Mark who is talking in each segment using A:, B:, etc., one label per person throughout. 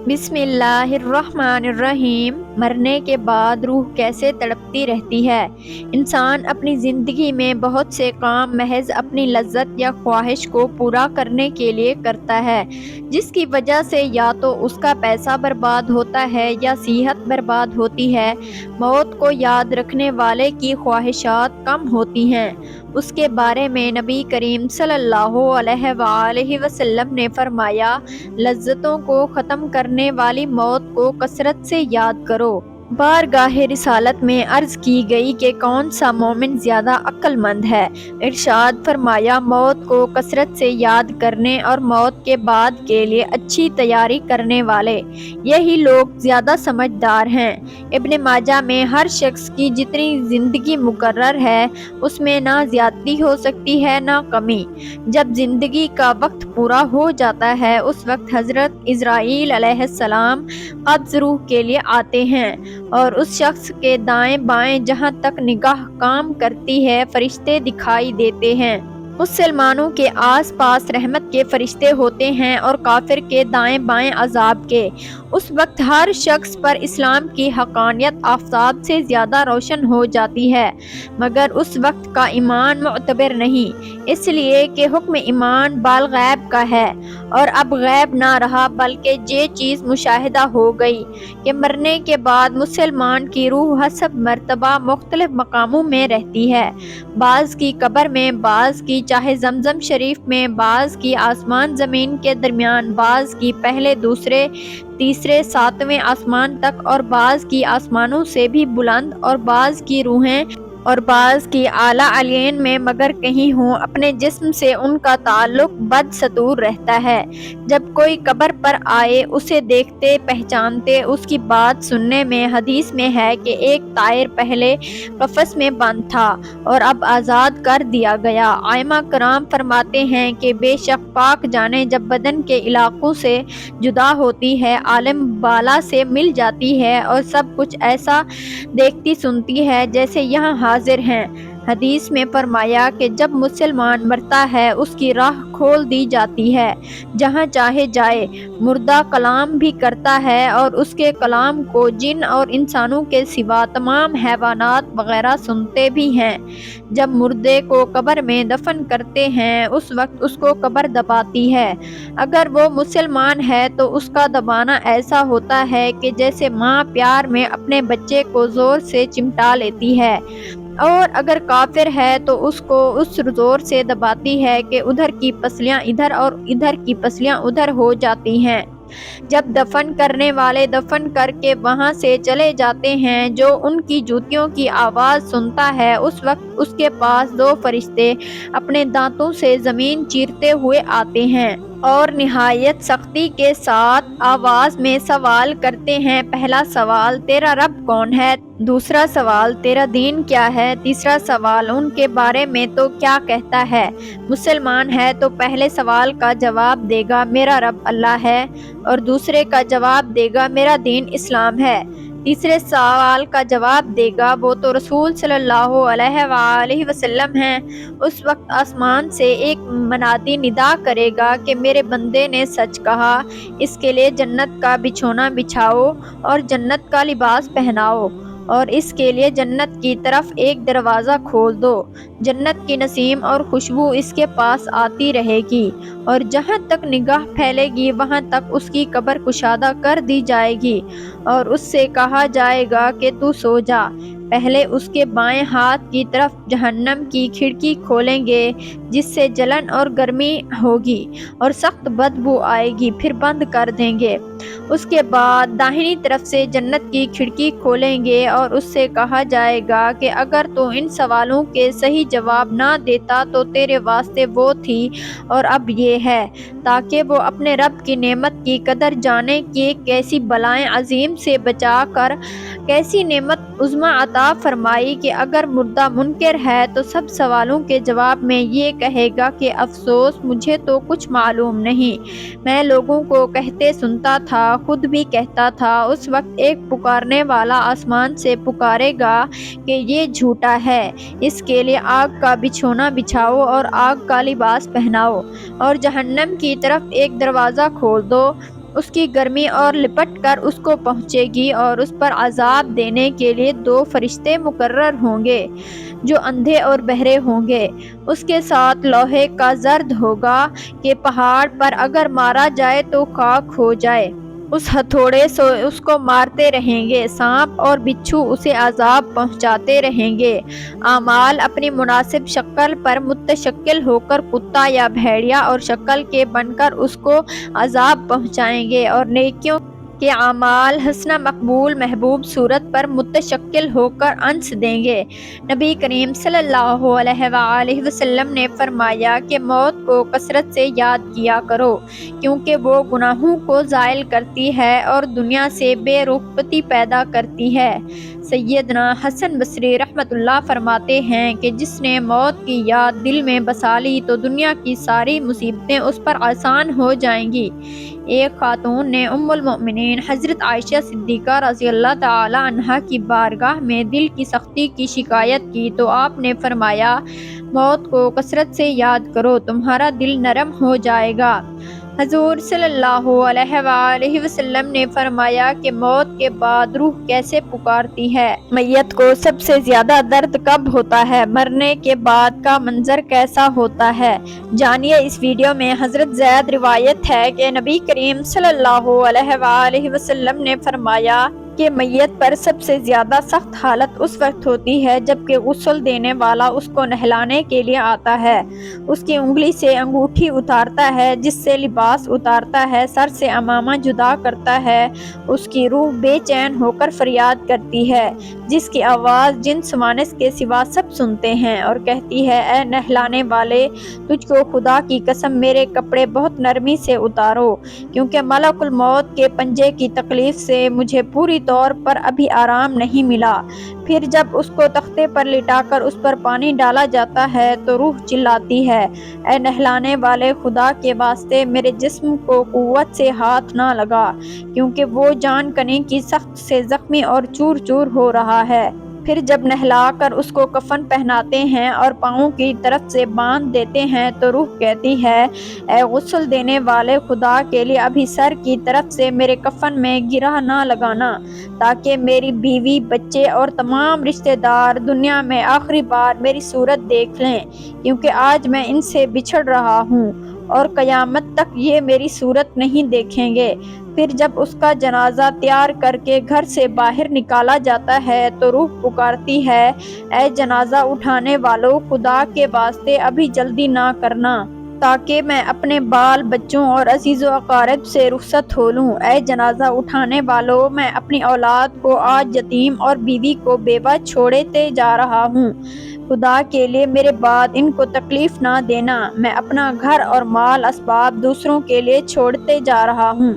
A: بسم اللہ الرحمن الرحیم۔ مرنے کے بعد روح کیسے تڑپتی رہتی ہے۔ انسان اپنی زندگی میں بہت سے کام محض اپنی لذت یا خواہش کو پورا کرنے کے لیے کرتا ہے، جس کی وجہ سے یا تو اس کا پیسہ برباد ہوتا ہے یا صحت برباد ہوتی ہے۔ موت کو یاد رکھنے والے کی خواہشات کم ہوتی ہیں۔ اس کے بارے میں نبی کریم صلی اللہ علیہ وآلہ وسلم نے فرمایا، لذتوں کو ختم کرنے والی موت کو کثرت سے یاد کرو۔ بارگاہ رسالت میں عرض کی گئی کہ کون سا مومن زیادہ عقل مند ہے؟ ارشاد فرمایا، موت کو کثرت سے یاد کرنے اور موت کے بعد کے لیے اچھی تیاری کرنے والے، یہی لوگ زیادہ سمجھدار ہیں۔ ابن ماجہ میں ہر شخص کی جتنی زندگی مقرر ہے، اس میں نہ زیادتی ہو سکتی ہے نہ کمی۔ جب زندگی کا وقت پورا ہو جاتا ہے، اس وقت حضرت عزرائیل علیہ السلام قبض روح کے لیے آتے ہیں، اور اس شخص کے دائیں بائیں جہاں تک نگاہ کام کرتی ہے فرشتے دکھائی دیتے ہیں۔ مسلمانوں کے آس پاس رحمت کے فرشتے ہوتے ہیں اور کافر کے دائیں بائیں عذاب کے۔ اس وقت ہر شخص پر اسلام کی حقانیت آفتاب سے زیادہ روشن ہو جاتی ہے، مگر اس وقت کا ایمان معتبر نہیں، اس لیے کہ حکم ایمان بالغیب کا ہے، اور اب غیب نہ رہا بلکہ یہ چیز مشاہدہ ہو گئی کہ مرنے کے بعد مسلمان کی روح حسب مرتبہ مختلف مقاموں میں رہتی ہے، بعض کی قبر میں، بعض کی چاہے زمزم شریف میں، بعض کی آسمان زمین کے درمیان، بعض کی پہلے دوسرے تیسرے ساتویں آسمان تک، اور بعض کی آسمانوں سے بھی بلند، اور بعض کی روحیں اور بعض کی اعلیٰ علین میں، مگر کہیں ہوں اپنے جسم سے ان کا تعلق بدستور رہتا ہے۔ جب کوئی قبر پر آئے، اسے دیکھتے پہچانتے، اس کی بات سننے میں، حدیث میں ہے کہ ایک طائر پہلے قفس میں بند تھا اور اب آزاد کر دیا گیا۔ ائمہ کرام فرماتے ہیں کہ بے شک پاک جانیں جب بدن کے علاقوں سے جدا ہوتی ہے، عالم بالا سے مل جاتی ہے اور سب کچھ ایسا دیکھتی سنتی ہے جیسے یہاں حاضر ہیں۔ حدیث میں فرمایا کہ جب مسلمان مرتا ہے، اس کی راہ کھول دی جاتی ہے، جہاں چاہے جائے۔ مردہ کلام بھی کرتا ہے اور اس کے کلام کو جن اور انسانوں کے سوا تمام حیوانات وغیرہ سنتے بھی ہیں۔ جب مردے کو قبر میں دفن کرتے ہیں، اس وقت اس کو قبر دباتی ہے۔ اگر وہ مسلمان ہے تو اس کا دبانا ایسا ہوتا ہے کہ جیسے ماں پیار میں اپنے بچے کو زور سے چمٹا لیتی ہے، اور اگر کافر ہے تو اس کو اس زور سے دباتی ہے کہ ادھر کی پسلیاں ادھر اور ادھر کی پسلیاں ادھر ہو جاتی ہیں۔ جب دفن کرنے والے دفن کر کے وہاں سے چلے جاتے ہیں، جو ان کی جوتیوں کی آواز سنتا ہے، اس وقت اس کے پاس دو فرشتے اپنے دانتوں سے زمین چیرتے ہوئے آتے ہیں اور نہایت سختی کے ساتھ آواز میں سوال کرتے ہیں۔ پہلا سوال، تیرا رب کون ہے؟ دوسرا سوال، تیرا دین کیا ہے؟ تیسرا سوال، ان کے بارے میں تو کیا کہتا ہے؟ مسلمان ہے تو پہلے سوال کا جواب دے گا، میرا رب اللہ ہے، اور دوسرے کا جواب دے گا، میرا دین اسلام ہے۔ تیسرے سوال کا جواب دے گا، وہ تو رسول صلی اللہ علیہ وآلہ وسلم ہیں۔ اس وقت آسمان سے ایک منادی ندا کرے گا کہ میرے بندے نے سچ کہا، اس کے لیے جنت کا بچھونا بچھاؤ اور جنت کا لباس پہناؤ، اور اس کے لیے جنت کی طرف ایک دروازہ کھول دو، جنت کی نسیم اور خوشبو اس کے پاس آتی رہے گی، اور جہاں تک نگاہ پھیلے گی وہاں تک اس کی قبر کشادہ کر دی جائے گی، اور اس سے کہا جائے گا کہ تو سو جا۔ پہلے اس کے بائیں ہاتھ کی طرف جہنم کی کھڑکی کھولیں گے، جس سے جلن اور گرمی ہوگی اور سخت بدبو آئے گی، پھر بند کر دیں گے۔ اس کے بعد داہنی طرف سے جنت کی کھڑکی کھولیں گے اور اس سے کہا جائے گا کہ اگر تو ان سوالوں کے صحیح جواب نہ دیتا تو تیرے واسطے وہ تھی اور اب یہ ہے، تاکہ وہ اپنے رب کی نعمت کی قدر جانے کہ کیسی بلائیں عظیم سے بچا کر کیسی نعمت عظمیٰ عطا فرمائی، کہ اگر مردہ منکر ہے تو سب سوالوں کے جواب میں یہ کہے گا کہ افسوس، مجھے تو کچھ معلوم نہیں، میں لوگوں کو کہتے سنتا تھا، خود بھی کہتا تھا۔ اس وقت ایک پکارنے والا آسمان سے پکارے گا کہ یہ جھوٹا ہے، اس کے لیے آگ کا بچھونا بچھاؤ اور آگ کا لباس پہناؤ، اور جہنم کی طرف ایک دروازہ کھول دو۔ اس کی گرمی اور لپٹ کر اس کو پہنچے گی، اور اس پر عذاب دینے کے لیے 2 فرشتے مقرر ہوں گے جو اندھے اور بہرے ہوں گے۔ اس کے ساتھ لوہے کا زرد ہوگا کہ پہاڑ پر اگر مارا جائے تو خاک ہو جائے۔ اس ہتھوڑے سے اس کو مارتے رہیں گے، سانپ اور بچھو اسے عذاب پہنچاتے رہیں گے۔ اعمال اپنی مناسب شکل پر متشکل ہو کر کتا یا بھیڑیا اور شکل کے بن کر اس کو عذاب پہنچائیں گے، اور نیکیوں کے اعمال حسنہ مقبول محبوب صورت پر متشکل ہو کر انس دیں گے۔ نبی کریم صلی اللہ علیہ وآلہ وسلم نے فرمایا کہ موت کو کثرت سے یاد کیا کرو، کیونکہ وہ گناہوں کو زائل کرتی ہے اور دنیا سے بے رغبتی پیدا کرتی ہے۔ سیدنا حسن بصری رحمۃ اللہ فرماتے ہیں کہ جس نے موت کی یاد دل میں بسا لی تو دنیا کی ساری مصیبتیں اس پر آسان ہو جائیں گی۔ ایک خاتون نے ام المؤمنین حضرت عائشہ صدیقہ رضی اللہ تعالی عنہا کی بارگاہ میں دل کی سختی کی شکایت کی تو آپ نے فرمایا، موت کو کثرت سے یاد کرو، تمہارا دل نرم ہو جائے گا۔ حضور صلی اللہ علیہ وآلہ وسلم نے فرمایا کہ موت کے بعد روح کیسے پکارتی ہے۔ میت کو سب سے زیادہ درد کب ہوتا ہے؟ مرنے کے بعد کا منظر کیسا ہوتا ہے؟ جانیے اس ویڈیو میں۔ حضرت زید روایت ہے کہ نبی کریم صلی اللہ علیہ وآلہ وسلم نے فرمایا کہ میت پر سب سے زیادہ سخت حالت اس وقت ہوتی ہے جب کہ غسل دینے والا اس کو نہلانے کے لیے آتا ہے، اس کی انگلی سے انگوٹھی اتارتا ہے، جس سے لباس اتارتا ہے، سر سے عمامہ جدا کرتا ہے، اس کی روح بے چین ہو کر فریاد کرتی ہے، جس کی آواز جن سوانس کے سوا سب سنتے ہیں، اور کہتی ہے، اے نہلانے والے، تجھ کو خدا کی قسم میرے کپڑے بہت نرمی سے اتارو، کیونکہ ملک الموت کے پنجے کی تکلیف سے مجھے پوری طور پر ابھی آرام نہیں ملا۔ پھر جب اس کو تختے پر لٹا کر اس پر پانی ڈالا جاتا ہے تو روح چلاتی ہے، اے نہلانے والے، خدا کے واسطے میرے جسم کو قوت سے ہاتھ نہ لگا، کیونکہ وہ جان کنی کی سخت سے زخمی اور چور چور ہو رہا ہے۔ پھر جب نہلا کر اس کو کفن پہناتے ہیں اور پاؤں کی طرف سے باندھ دیتے ہیں تو روح کہتی ہے، اے غسل دینے والے، خدا کے لیے ابھی سر کی طرف سے میرے کفن میں گرہ نہ لگانا، تاکہ میری بیوی، بچے اور تمام رشتہ دار دنیا میں آخری بار میری صورت دیکھ لیں، کیونکہ آج میں ان سے بچھڑ رہا ہوں اور قیامت تک یہ میری صورت نہیں دیکھیں گے۔ پھر جب اس کا جنازہ تیار کر کے گھر سے باہر نکالا جاتا ہے تو روح پکارتی ہے، اے جنازہ اٹھانے والو، خدا کے واسطے ابھی جلدی نہ کرنا، تاکہ میں اپنے بال بچوں اور عزیز و اقارب سے رخصت ہو لوں۔ اے جنازہ اٹھانے والو، میں اپنی اولاد کو آج یتیم اور بیوی کو بیوہ چھوڑتے جا رہا ہوں، خدا کے لیے میرے بعد ان کو تکلیف نہ دینا، میں اپنا گھر اور مال اسباب دوسروں کے لیے چھوڑتے جا رہا ہوں،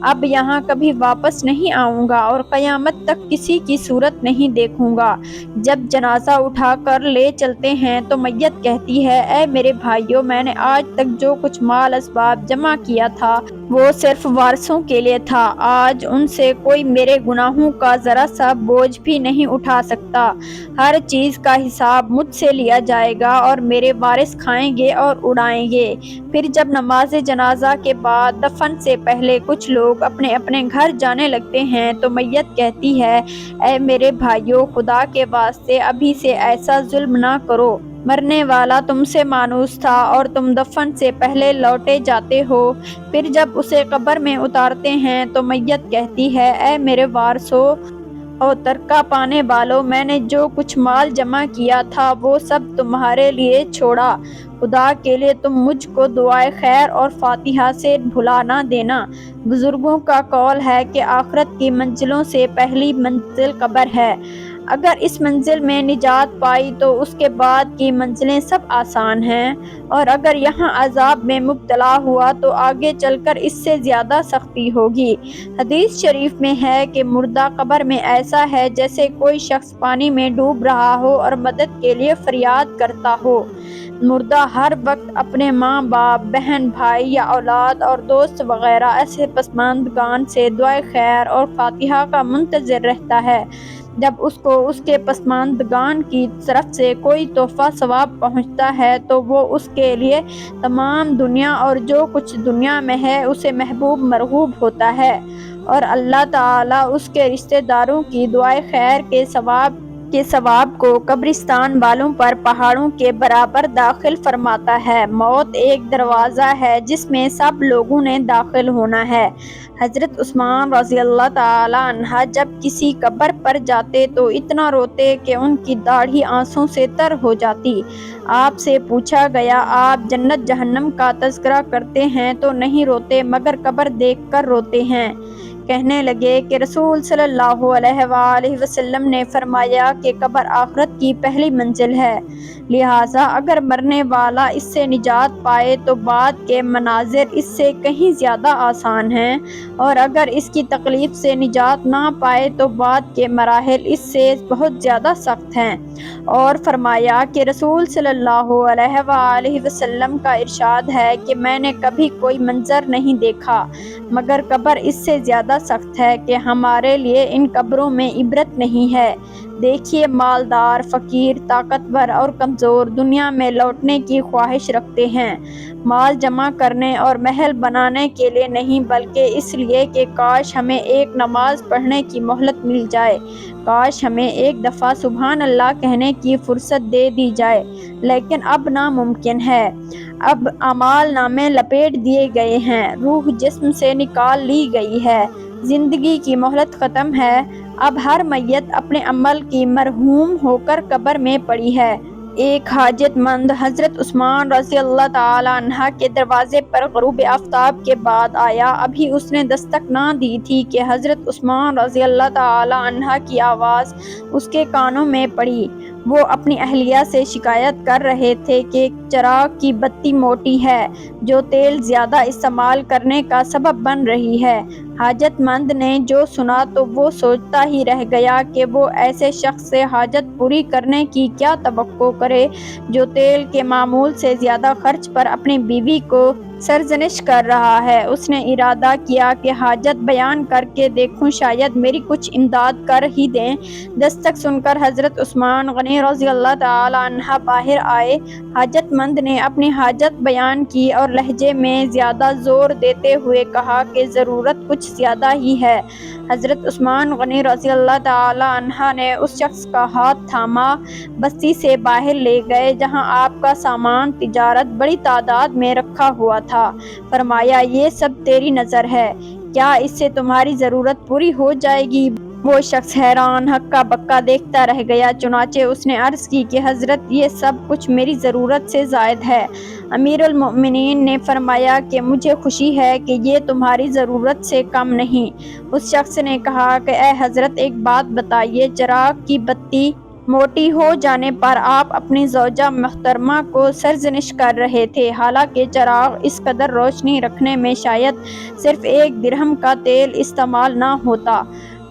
A: اب یہاں کبھی واپس نہیں آؤں گا اور قیامت تک کسی کی صورت نہیں دیکھوں گا۔ جب جنازہ اٹھا کر لے چلتے ہیں تو میت کہتی ہے، اے میرے بھائیو، میں نے آج تک جو کچھ مال اسباب جمع کیا تھا وہ صرف وارثوں کے لیے تھا، آج ان سے کوئی میرے گناہوں کا ذرا سا بوجھ بھی نہیں اٹھا سکتا، ہر چیز کا حساب مجھ سے لیا جائے گا اور میرے وارث کھائیں گے اور اڑائیں گے۔ پھر جب نماز جنازہ کے بعد دفن سے پہلے کچھ لوگ اپنے اپنے گھر جانے لگتے ہیں تو میت کہتی ہے، اے میرے بھائیو، خدا کے واسطے ابھی سے ایسا ظلم نہ کرو، مرنے والا تم سے مانوس تھا اور تم دفن سے پہلے لوٹے جاتے ہو۔ پھر جب اسے قبر میں اتارتے ہیں تو میت کہتی ہے، اے میرے وارثو اور ترکہ پانے والوں، میں نے جو کچھ مال جمع کیا تھا وہ سب تمہارے لیے چھوڑا، خدا کے لیے تم مجھ کو دعائے خیر اور فاتحہ سے بھلا نہ دینا۔ بزرگوں کا قول ہے کہ آخرت کی منزلوں سے پہلی منزل قبر ہے، اگر اس منزل میں نجات پائی تو اس کے بعد کی منزلیں سب آسان ہیں، اور اگر یہاں عذاب میں مبتلا ہوا تو آگے چل کر اس سے زیادہ سختی ہوگی۔ حدیث شریف میں ہے کہ مردہ قبر میں ایسا ہے جیسے کوئی شخص پانی میں ڈوب رہا ہو اور مدد کے لیے فریاد کرتا ہو۔ مردہ ہر وقت اپنے ماں باپ، بہن بھائی یا اولاد اور دوست وغیرہ ایسے پسماندگان سے دعائے خیر اور فاتحہ کا منتظر رہتا ہے۔ جب اس کو اس کے پسماندگان کی طرف سے کوئی تحفہ ثواب پہنچتا ہے تو وہ اس کے لیے تمام دنیا اور جو کچھ دنیا میں ہے اسے محبوب مرغوب ہوتا ہے، اور اللہ تعالیٰ اس کے رشتہ داروں کی دعائے خیر کے ثواب کو قبرستان والوں پر پہاڑوں کے برابر داخل فرماتا ہے۔ موت ایک دروازہ ہے جس میں سب لوگوں نے داخل ہونا ہے۔ حضرت عثمان رضی اللہ تعالیٰ عنہ جب کسی قبر پر جاتے تو اتنا روتے کہ ان کی داڑھی آنسوں سے تر ہو جاتی۔ آپ سے پوچھا گیا، آپ جنت جہنم کا تذکرہ کرتے ہیں تو نہیں روتے مگر قبر دیکھ کر روتے ہیں؟ کہنے لگے کہ رسول صلی اللہ علیہ وآلہ وسلم نے فرمایا کہ قبر آخرت کی پہلی منزل ہے، لہٰذا اگر مرنے والا اس سے نجات پائے تو بعد کے مناظر اس سے کہیں زیادہ آسان ہیں، اور اگر اس کی تکلیف سے نجات نہ پائے تو بعد کے مراحل اس سے بہت زیادہ سخت ہیں۔ اور فرمایا کہ رسول صلی اللہ علیہ وآلہ وسلم کا ارشاد ہے کہ میں نے کبھی کوئی منظر نہیں دیکھا مگر قبر اس سے زیادہ سخت ہے کہ ہمارے لیے ان قبروں میں عبرت نہیں ہے۔ دیکھیے، مالدار، فقیر، طاقتور اور کمزور دنیا میں لوٹنے کی خواہش رکھتے ہیں، مال جمع کرنے اور محل بنانے کے لیے نہیں بلکہ اس لیے کہ کاش ہمیں ایک نماز پڑھنے کی مہلت مل جائے، کاش ہمیں ایک دفعہ سبحان اللہ کہنے کی فرصت دے دی جائے، لیکن اب ناممکن ہے۔ اب اعمال نامے لپیٹ دیے گئے ہیں، روح جسم سے نکال لی گئی ہے، زندگی کی مہلت ختم ہے، اب ہر میت اپنے عمل کی مرہون ہو کر قبر میں پڑی ہے۔ ایک حاجت مند حضرت عثمان رضی اللہ تعالیٰ عنہ کے دروازے پر غروب آفتاب کے بعد آیا۔ ابھی اس نے دستک نہ دی تھی کہ حضرت عثمان رضی اللہ تعالیٰ عنہ کی آواز اس کے کانوں میں پڑی۔ وہ اپنی اہلیہ سے شکایت کر رہے تھے کہ چراغ کی بتی موٹی ہے جو تیل زیادہ استعمال کرنے کا سبب بن رہی ہے۔ حاجت مند نے جو سنا تو وہ سوچتا ہی رہ گیا کہ وہ ایسے شخص سے حاجت پوری کرنے کی کیا توقع کرے جو تیل کے معمول سے زیادہ خرچ پر اپنی بیوی کو سرزنش کر رہا ہے۔ اس نے ارادہ کیا کہ حاجت بیان کر کے دیکھوں، شاید میری کچھ امداد کر ہی دیں۔ دستک سن کر حضرت عثمان غنی رضی اللہ تعالیٰ عنہ باہر آئے۔ حاجت مند نے اپنی حاجت بیان کی اور لہجے میں زیادہ زور دیتے ہوئے کہا کہ ضرورت کچھ زیادہ ہی ہے۔ حضرت عثمان غنی رضی اللہ تعالیٰ عنہ نے اس شخص کا ہاتھ تھاما، بستی سے باہر لے گئے جہاں آپ کا سامان تجارت بڑی تعداد میں رکھا ہوا تھا۔ فرمایا، یہ سب تیری نذر ہے، کیا اس سے تمہاری ضرورت پوری ہو جائے گی؟ وہ شخص حیران ہکا بکا دیکھتا رہ گیا، چنانچہ اس نے عرض کی کہ حضرت یہ سب کچھ میری ضرورت سے زائد ہے۔ امیر المؤمنین نے فرمایا کہ مجھے خوشی ہے کہ یہ تمہاری ضرورت سے کم نہیں۔ اس شخص نے کہا کہ اے حضرت، ایک بات بتائیے، چراغ کی بتی موٹی ہو جانے پر آپ اپنی زوجہ محترمہ کو سرزنش کر رہے تھے، حالانکہ چراغ اس قدر روشنی رکھنے میں شاید صرف 1 درہم کا تیل استعمال نہ ہوتا،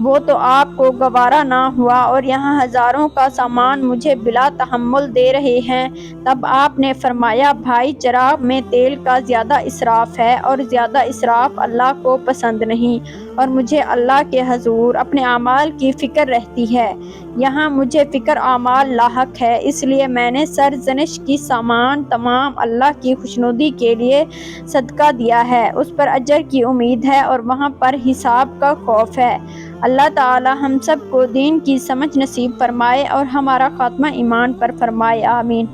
A: وہ تو آپ کو گوارا نہ ہوا، اور یہاں ہزاروں کا سامان مجھے بلا تحمل دے رہے ہیں۔ تب آپ نے فرمایا، بھائی، چراغ میں تیل کا زیادہ اسراف ہے اور زیادہ اسراف اللہ کو پسند نہیں، اور مجھے اللہ کے حضور اپنے اعمال کی فکر رہتی ہے۔ یہاں مجھے فکر اعمال لاحق ہے، اس لیے میں نے سرزنش کی سامان تمام اللہ کی خوشنودی کے لیے صدقہ دیا ہے، اس پر اجر کی امید ہے اور وہاں پر حساب کا خوف ہے۔ اللہ تعالی ہم سب کو دین کی سمجھ نصیب فرمائے اور ہمارا خاتمہ ایمان پر فرمائے، آمین۔